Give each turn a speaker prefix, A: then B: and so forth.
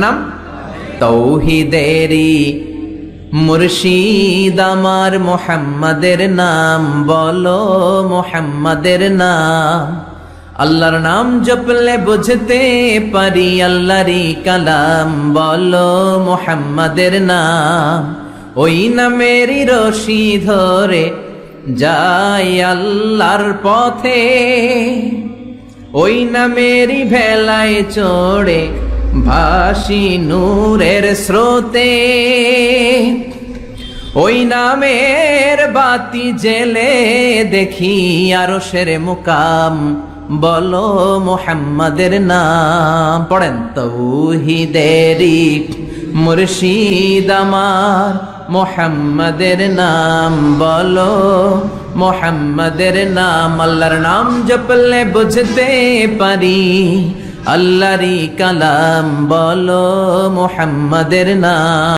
A: নাম তৌহিদেরি মুর্শিদ আমার মুহাম্মাদের নাম বলো, মুহাম্মাদের নাম। আল্লাহর নাম জপলে বুঝতে পারি আল্লাহরই কালাম, বলো মুহাম্মাদের নাম। ওই নামেরই রশি ধরে যাই আল্লাহর পথে, ওই নামেরই ভেলায় চড়ে ভাসি নূরের স্রোতে। ওই নামের বাতি জেলে দেখি আরশের মুকাম, বলো মুহাম্মাদের নাম। পড়েন তৌহিদেরি মুর্শিদ আমার মুহাম্মাদের নাম, বলো মুহাম্মাদের নাম। আল্লাহর নাম জপলে বুঝতে পারি আল্লাহরই কালাম, বলো মুহাম্মাদের নাম।